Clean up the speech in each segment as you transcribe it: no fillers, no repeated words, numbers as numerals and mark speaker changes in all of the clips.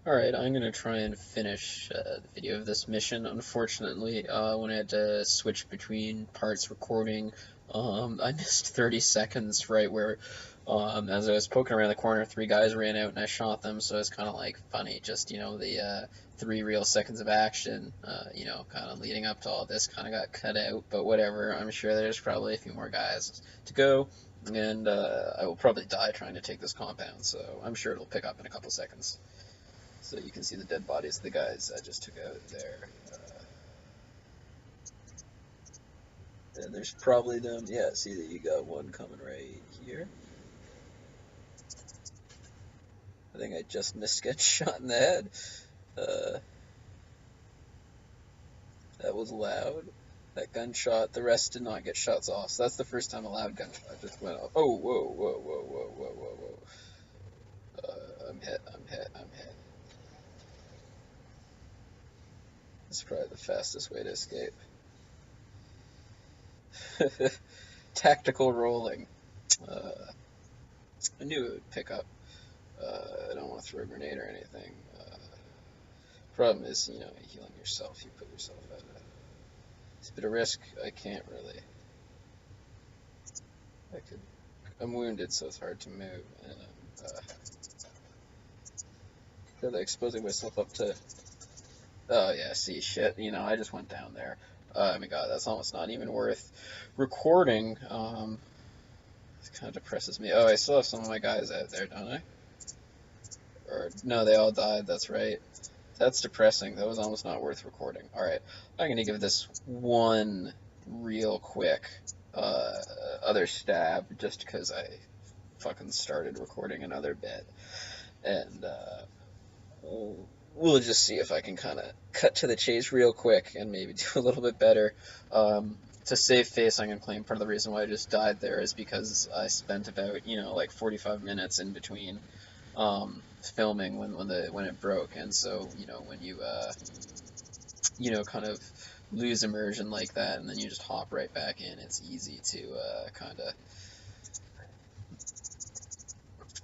Speaker 1: Alright, I'm gonna try and finish the video of this mission. Unfortunately, when I had to switch between parts recording, I missed 30 seconds right where, as I was poking around the corner, three guys ran out and I shot them, so it's kind of like funny, just, the 3 real seconds of action, kind of leading up to all this kind of got cut out, but whatever. I'm sure there's probably a few more guys to go, and I will probably die trying to take this compound, so I'm sure it'll pick up in a couple seconds. So you can see the dead bodies of the guys I just took out there. And there's probably them. Yeah, see that you got one coming right here. I think I just missed getting shot in the head. Uh, that was loud. That gunshot. The rest did not get shots off. So that's the first time a loud gunshot just went off. Oh, whoa, whoa, whoa, whoa, whoa, whoa, whoa. I'm hit. I'm hit. I'm hit. That's probably the fastest way to escape. Tactical rolling. Uh, I knew it would pick up. I don't want to throw a grenade or anything. Problem is, healing yourself, you put yourself at it's a bit of risk. I can't really. I could. I'm wounded, so it's hard to move, and I'm really exposing myself up to. Oh yeah, see shit. I just went down there. Oh my god, that's almost not even worth recording. It kind of depresses me. Oh, I still have some of my guys out there, don't I? Or no, they all died. That's right. That's depressing. That was almost not worth recording. Alright, I'm gonna give this one real quick uh, other stab just because I fucking started recording another bit. And we'll just see if I can kind of cut to the chase real quick and maybe do a little bit better. To save face, I'm gonna claim part of the reason why I just died there is because I spent about like 45 minutes in between filming when it broke, and so when you kind of lose immersion like that, and then you just hop right back in, it's easy to kind of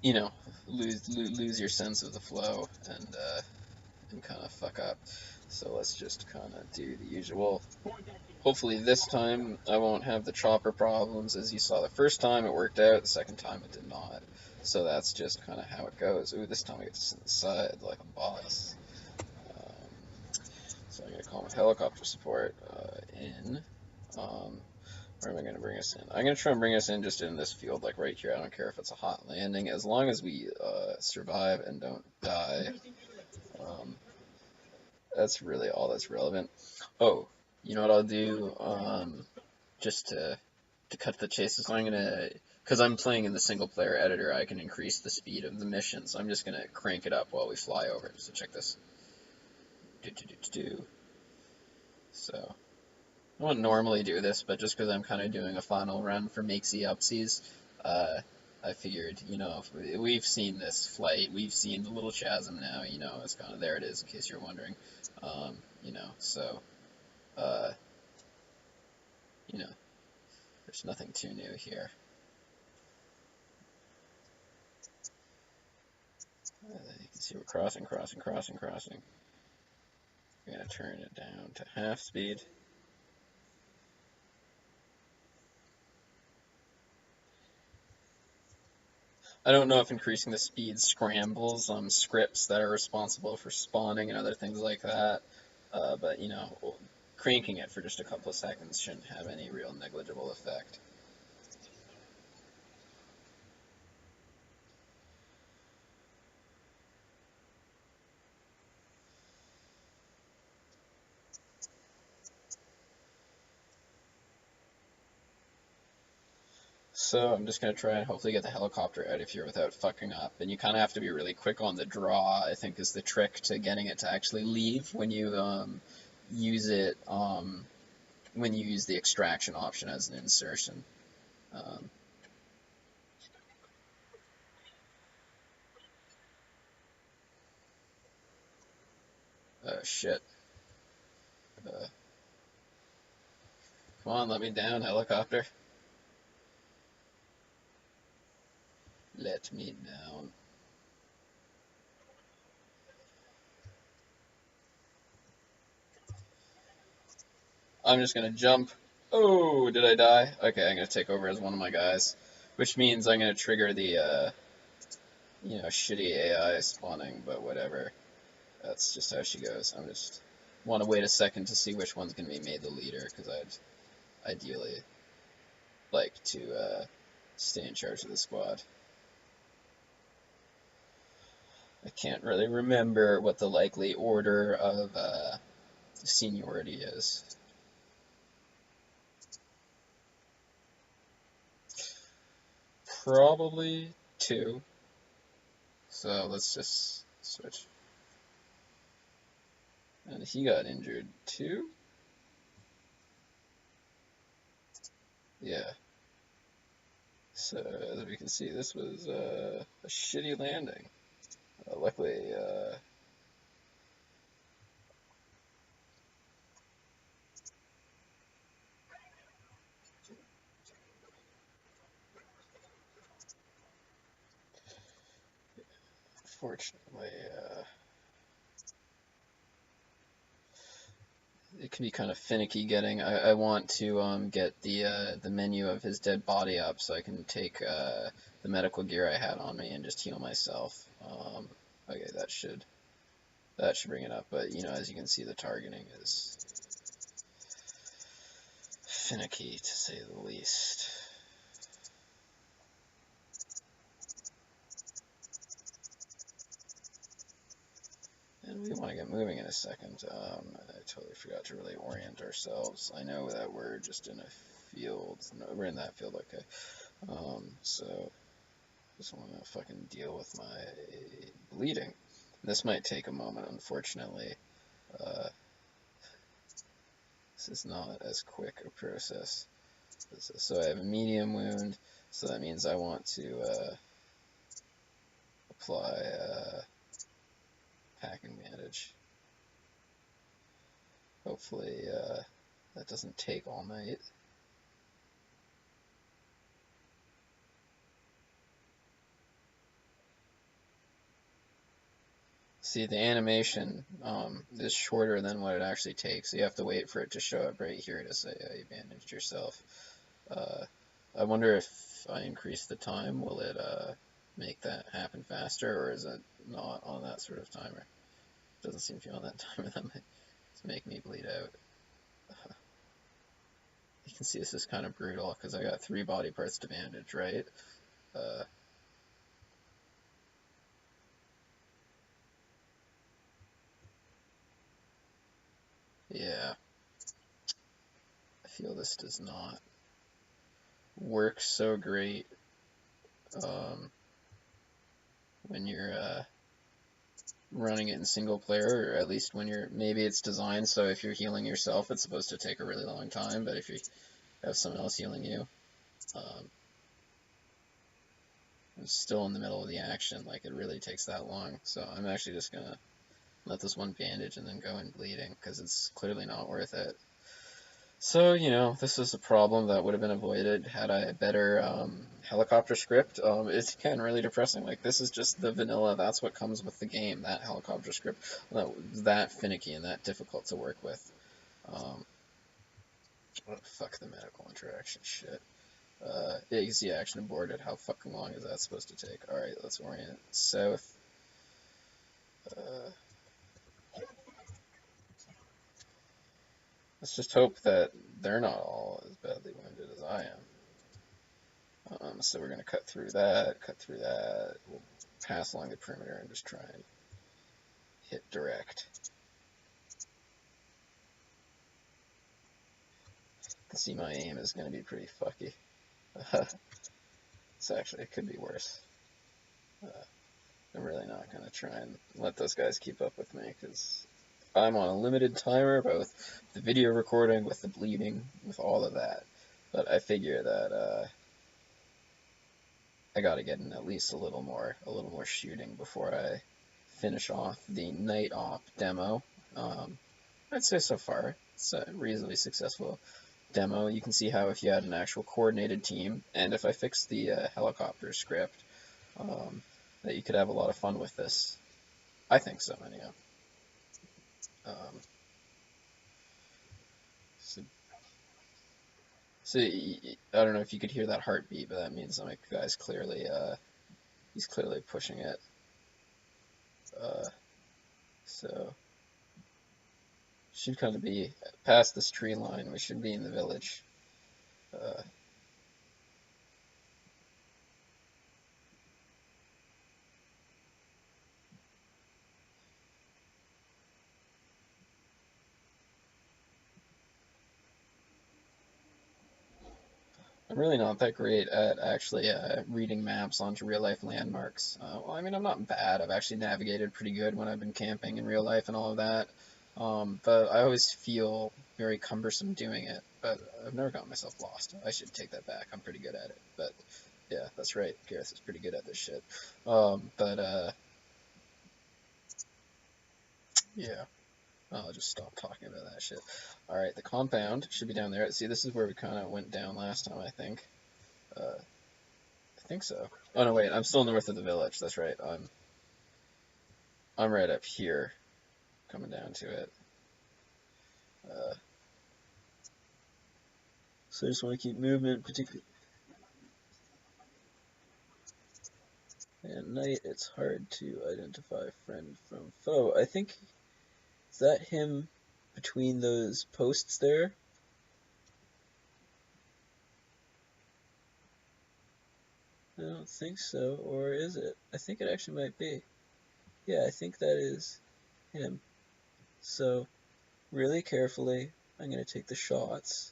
Speaker 1: you know lose your sense of the flow and kind of fuck up. So let's just kind of do the usual. Hopefully this time I won't have the chopper problems. As you saw the first time, it worked out. The second time it did not. So that's just kind of how it goes. Ooh, this time I get to sit inside like a boss. So I'm going to call my helicopter support in. Where am I going to bring us in? I'm going to try and bring us in just in this field, like right here. I don't care if it's a hot landing, as long as we survive and don't die. Um, that's really all that's relevant. Oh, you know what I'll do? Just to cut the chase, so I'm gonna, because I'm playing in the single player editor, I can increase the speed of the mission. So I'm just gonna crank it up while we fly over. So check this. So I wouldn't normally do this, but just because I'm kind of doing a final run for makesy upsies, I figured, we've seen this flight, we've seen the little chasm now, it's kind of, there it is, in case you're wondering, so, uh, you know, there's nothing too new here. You can see we're crossing, crossing, crossing, crossing. We're going to turn it down to half speed. I don't know if increasing the speed scrambles scripts that are responsible for spawning and other things like that, but cranking it for just a couple of seconds shouldn't have any real negligible effect. So I'm just going to try and hopefully get the helicopter out of here without fucking up. And you kind of have to be really quick on the draw, I think, is the trick to getting it to actually leave when you use it, when you use the extraction option as an insertion. Um, shit. Uh, Come on, let me down, helicopter. Let me down. I'm just gonna jump. Oh, did I die? Okay, I'm gonna take over as one of my guys, which means I'm gonna trigger the, shitty AI spawning, but whatever. That's just how she goes. I'm just want to wait a second to see which one's gonna be made the leader, because I'd ideally like to stay in charge of the squad. I can't really remember what the likely order of seniority is. Probably 2. So let's just switch. And he got injured too? Yeah. So as we can see, this was a shitty landing. Luckily, fortunately, it can be kind of finicky getting. I want to get the menu of his dead body up so I can take the medical gear I had on me and just heal myself. Okay, that should bring it up. But as you can see, the targeting is finicky to say the least. And we want to get moving in a second. I totally forgot to really orient ourselves. I know that we're just in a field. No, we're in that field, okay. So just want to fucking deal with my bleeding. This might take a moment, unfortunately. Uh, this is not as quick a process. So I have a medium wound, so that means I want to apply packing bandage. Hopefully that doesn't take all night. See, the animation is shorter than what it actually takes. You have to wait for it to show up right here to say you bandaged yourself. I wonder if I increase the time, will it make that happen faster, or is it not on that sort of timer? It doesn't seem to be on that timer. That might make me bleed out. You can see this is kind of brutal because I got 3 body parts to bandage, right? Yeah, I feel this does not work so great when you're running it in single player, or at least when maybe it's designed so if you're healing yourself, it's supposed to take a really long time, but if you have someone else healing you, it's still in the middle of the action, like it really takes that long. So I'm actually just gonna let this one bandage and then go in bleeding, because it's clearly not worth it. So, this is a problem that would have been avoided had I a better helicopter script. It's again really depressing. Like, this is just the vanilla, that's what comes with the game, that helicopter script. That finicky and that difficult to work with. Oh, fuck the medical interaction shit. Yeah, you see action aborted. How fucking long is that supposed to take? Alright, let's orient south. Let's just hope that they're not all as badly wounded as I am. So we're going to cut through that. We'll pass along the perimeter and just try and hit direct. You can see my aim is going to be pretty fucky. It could be worse. I'm really not going to try and let those guys keep up with me, because I'm on a limited timer, both the video recording, with the bleeding, with all of that. But I figure that I got to get in at least a little more shooting before I finish off the night op demo. I'd say so far it's a reasonably successful demo. You can see how if you had an actual coordinated team, and if I fix the helicopter script, that you could have a lot of fun with this. I think so, anyhow. So So I don't know if you could hear that heartbeat, but that means like the guy's clearly he's clearly pushing it. Uh, so should kind of be past this tree line. We should be in the village. Uh, I'm really not that great at actually reading maps onto real life landmarks. Well, I mean, I'm not bad. I've actually navigated pretty good when I've been camping in real life and all of that. But I always feel very cumbersome doing it. But I've never gotten myself lost. I should take that back. I'm pretty good at it. But yeah, that's right. Gareth is pretty good at this shit. But yeah, I'll just stop talking about that shit. All right, the compound should be down there. See, this is where we kind of went down last time, I think. I think so. Oh no, wait, I'm still north of the village. That's right. I'm right up here, coming down to it. Uh, so I just want to keep movement, particularly at night. It's hard to identify friend from foe. I think is that him between those posts there? I don't think so, or is it? I think it actually might be. Yeah, I think that is him. So really carefully, I'm gonna take the shots.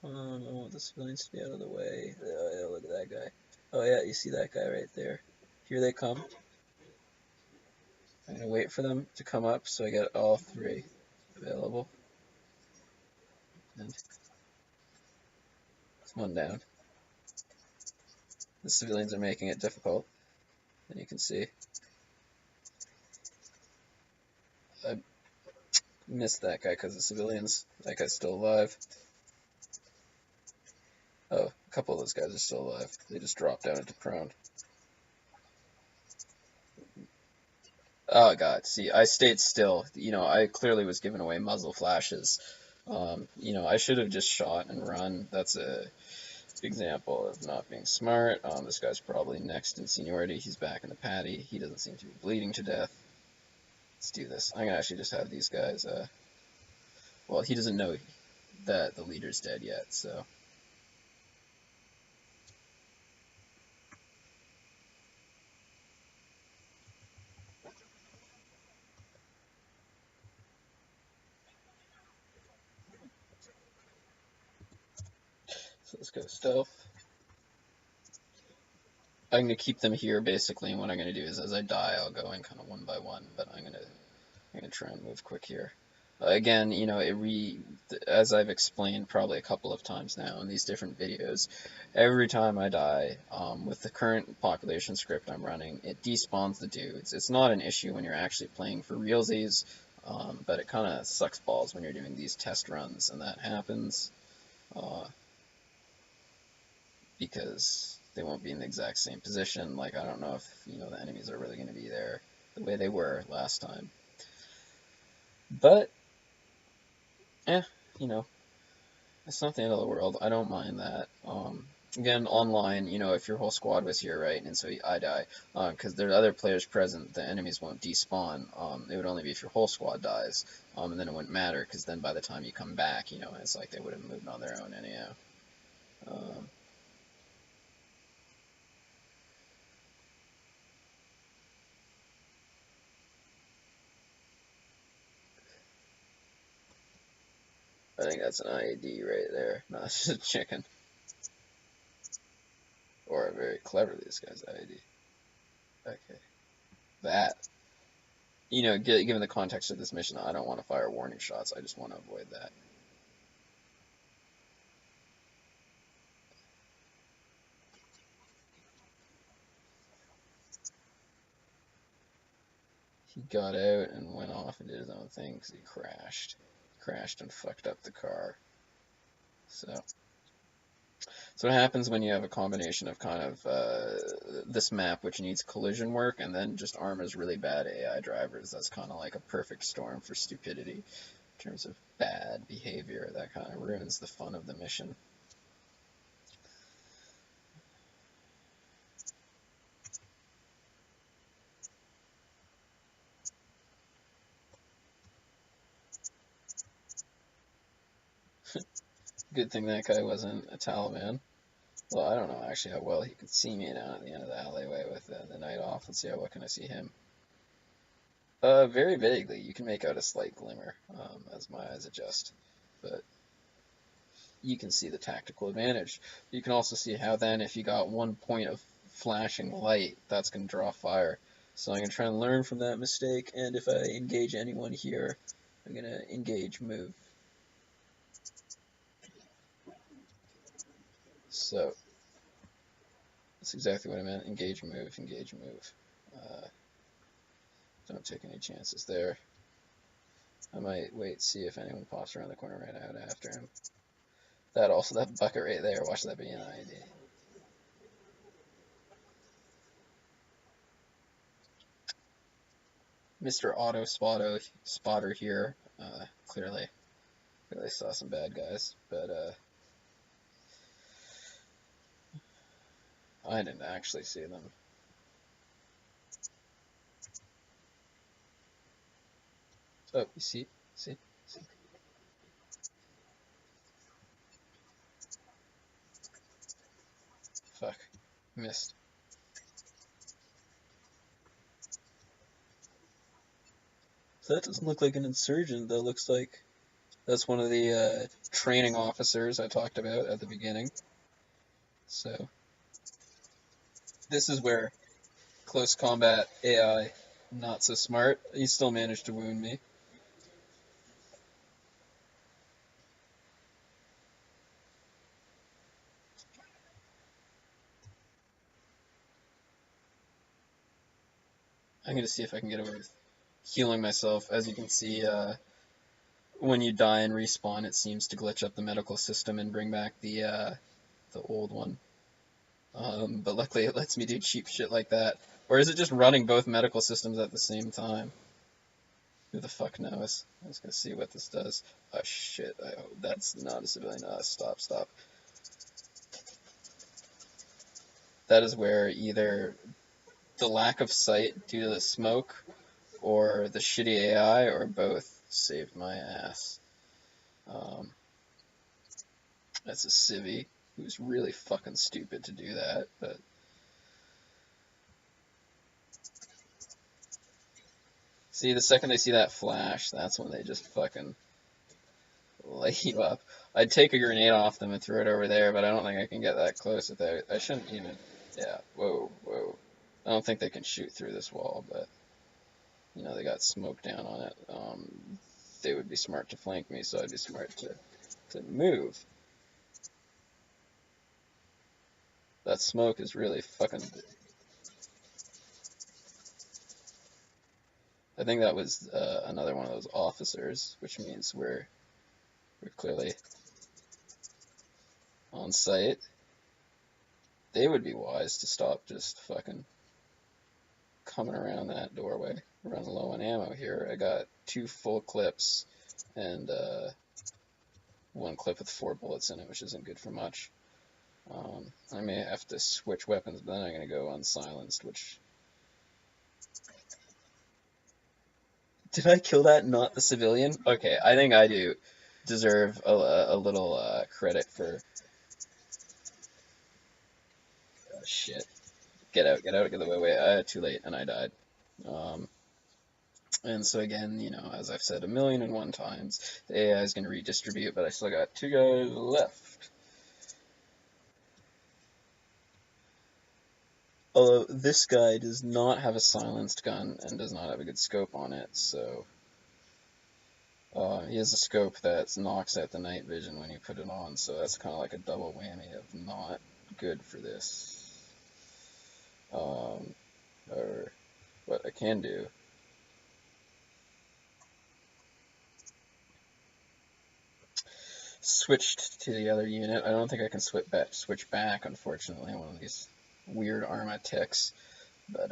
Speaker 1: I want the civilians to be out of the way. Oh, yeah, look at that guy. Oh yeah, you see that guy right there. Here they come. I'm gonna wait for them to come up so I get all three available. And it's one down. The civilians are making it difficult, and you can see. I missed that guy because of civilians. That guy's still alive. Oh, a couple of those guys are still alive. They just dropped down into prone. Oh god, see, I stayed still. I clearly was giving away muzzle flashes. I should have just shot and run. That's a example of not being smart. This guy's probably next in seniority. He's back in the paddy. He doesn't seem to be bleeding to death. Let's do this. I'm gonna actually just have these guys. Well, he doesn't know that the leader's dead yet, so. So let's go stealth. I'm gonna keep them here basically, and what I'm gonna do is as I die, I'll go in kind of one by one. But I'm gonna try and move quick here. Again, as I've explained probably a couple of times now in these different videos, every time I die, with the current population script I'm running, it despawns the dudes. It's not an issue when you're actually playing for realsies, but it kind of sucks balls when you're doing these test runs, and that happens uh, because they won't be in the exact same position. Like, I don't know if, the enemies are really going to be there the way they were last time. But you know, it's not the end of the world. I don't mind that. Again, online, if your whole squad was here, right, and so I die, because there are other players present, the enemies won't despawn. It would only be if your whole squad dies, and then it wouldn't matter, because then by the time you come back, it's like they would have moved on their own anyhow. Um, I think that's an IED right there. No, it's just a chicken. Or a very clever this guy's IED. Okay. That. Given the context of this mission, I don't want to fire warning shots. I just want to avoid that. He got out and went off and did his own thing because he crashed and fucked up the car. So what happens when you have a combination of kind of this map, which needs collision work, and then just armors really bad AI drivers? That's kind of like a perfect storm for stupidity in terms of bad behavior. That kind of ruins the fun of the mission. Good thing that guy wasn't a Taliban. Well, I don't know actually how well he could see me down at the end of the alleyway with the night off. Let's see how well can I see him. Very vaguely. You can make out a slight glimmer as my eyes adjust, but you can see the tactical advantage. You can also see how then if you got one point of flashing light, that's going to draw fire. So I'm going to try and learn from that mistake, and if I engage anyone here, I'm going to engage move. So that's exactly what I meant. Engage move, engage move. Don't take any chances there. I might wait, see if anyone pops around the corner right out after him. That bucket right there, watch that be an ID. Mr. Auto Spotter here, clearly saw some bad guys, but I didn't actually see them. Oh, you see? See? Fuck. Missed. So that doesn't look like an insurgent, that looks like that's one of the training officers I talked about at the beginning. So, this is where close combat AI, not so smart. He still managed to wound me. I'm gonna see if I can get away with healing myself. As you can see, when you die and respawn, it seems to glitch up the medical system and bring back the old one. But luckily it lets me do cheap shit like that. Or is it just running both medical systems at the same time? Who the fuck knows? I was gonna see what this does. Oh shit, that's not a civilian. Stop. That is where either the lack of sight due to the smoke, or the shitty AI, or both saved my ass. Um, that's a civvy who's really fucking stupid to do that, but see, the second they see that flash, that's when they just fucking light you up. I'd take a grenade off them and throw it over there, but I don't think I can get that close without. I shouldn't even. Yeah, whoa. I don't think they can shoot through this wall, but you know they got smoke down on it. They would be smart to flank me, so I'd be smart to move. That smoke is really fucking. I think that was another one of those officers, which means we're clearly on site. They would be wise to stop just fucking coming around that doorway. Running low on ammo here. I got 2 full clips and 1 clip with 4 bullets in it, which isn't good for much. I may have to switch weapons, but then I'm going to go unsilenced, which... Did I kill that, not the civilian? Okay, I think I do deserve a little credit for... Oh, shit. Get out, get the way. Too late, and I died. And so again, you know, as I've said 1,000,001 times, the AI is going to redistribute, but I still got 2 guys left. Although this guy does not have a silenced gun and does not have a good scope on it, so he has a scope that knocks out the night vision when you put it on, so that's kind of like a double whammy of not good for this. Or what I can do. Switched to the other unit. I don't think I can switch back, unfortunately, one of these weird Arma ticks, but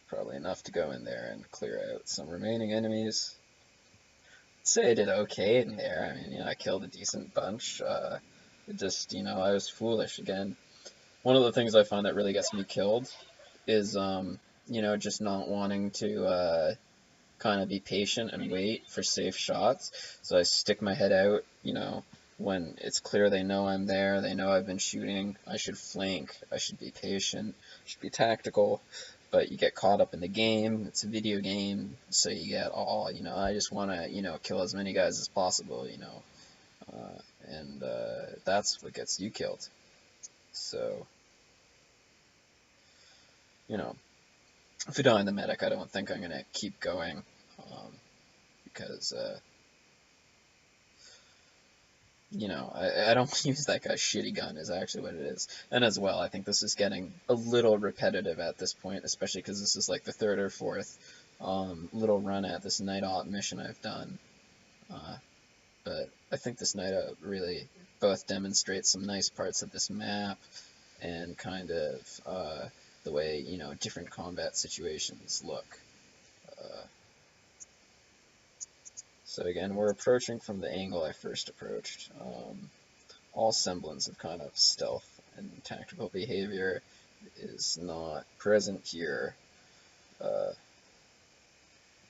Speaker 1: probably enough to go in there and clear out some remaining enemies. I'd say I did okay in there. I mean, you know, I killed a decent bunch. It just, you know, I was foolish again. One of the things I find that really gets me killed is, you know, just not wanting to kind of be patient and wait for safe shots. So I stick my head out, you know, when it's clear they know I'm there, they know I've been shooting, I should flank, I should be patient, I should be tactical, but you get caught up in the game, it's a video game, so you get all, I just want to, kill as many guys as possible, and that's what gets you killed. So, you know, if you're dying the medic, I don't think I'm going to keep going, because, I don't use that guy's shitty gun is actually what it is. And as well, I think this is getting a little repetitive at this point, especially because this is like the third or fourth little run at this night op mission I've done. But I think this night op really both demonstrates some nice parts of this map and kind of the way, different combat situations look. So again, we're approaching from the angle I first approached. All semblance of kind of stealth and tactical behavior is not present here.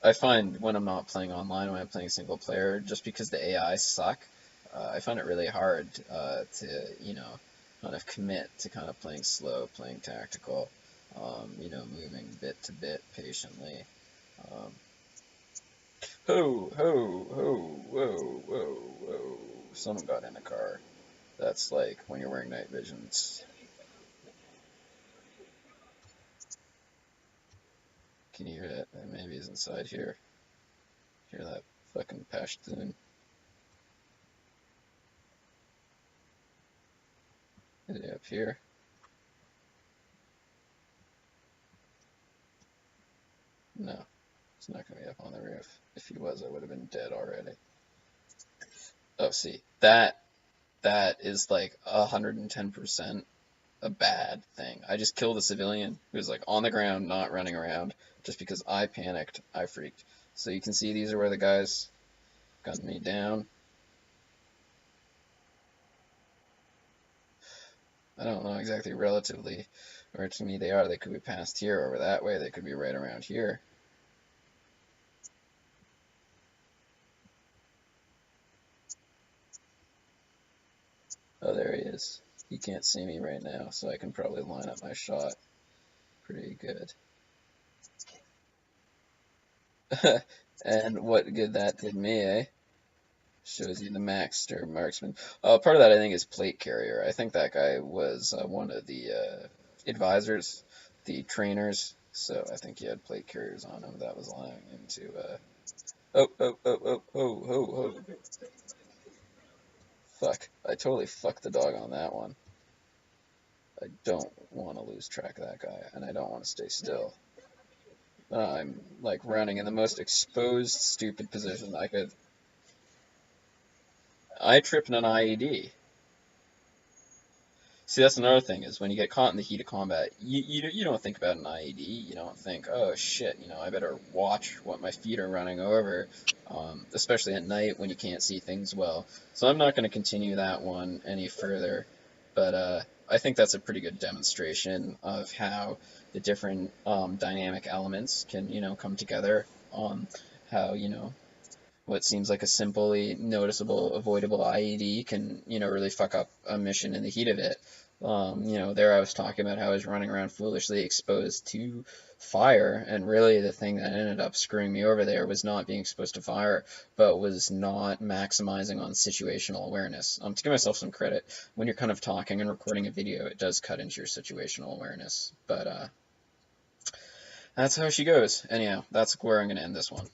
Speaker 1: I find when I'm not playing online, when I'm playing single player, just because the AI suck, I find it really hard to, kind of commit to kind of playing slow, playing tactical, moving bit to bit patiently. Ho, ho, ho, whoa, whoa, whoa. Someone got in a car. That's like when you're wearing night visions. Can you hear that? Maybe he's inside here. Hear that fucking Pashtun? Is he up here? No, he's not gonna be up on the roof. If he was, I would have been dead already. Oh, see, that is like 110% a bad thing. I just killed a civilian who was like on the ground, not running around, just because I panicked, I freaked. So you can see these are where the guys gunned me down. I don't know exactly relatively where to me they are. They could be past here, over that way. They could be right around here. Oh, there he is. He can't see me right now, so I can probably line up my shot pretty good. And what good that did me, eh? Shows you the Maxter marksman. Part of that, I think, is plate carrier. I think that guy was one of the advisors, the trainers. So I think he had plate carriers on him. That was allowing him to. Oh, oh, oh, oh, oh, oh, oh. Fuck. I totally fucked the dog on that one. I don't want to lose track of that guy, and I don't want to stay still. I'm like running in the most exposed, stupid position I could. I tripped an IED. See, that's another thing is when you get caught in the heat of combat, you don't think about an IED. You don't think, oh shit, I better watch what my feet are running over, especially at night when you can't see things well. So I'm not going to continue that one any further, but I think that's a pretty good demonstration of how the different dynamic elements can, come together. How, what seems like a simply noticeable, avoidable IED can, really fuck up a mission in the heat of it. There I was talking about how I was running around foolishly exposed to fire, and really the thing that ended up screwing me over there was not being exposed to fire, but was not maximizing on situational awareness. To give myself some credit, when you're kind of talking and recording a video, it does cut into your situational awareness, but that's how she goes. Anyhow, that's where I'm going to end this one.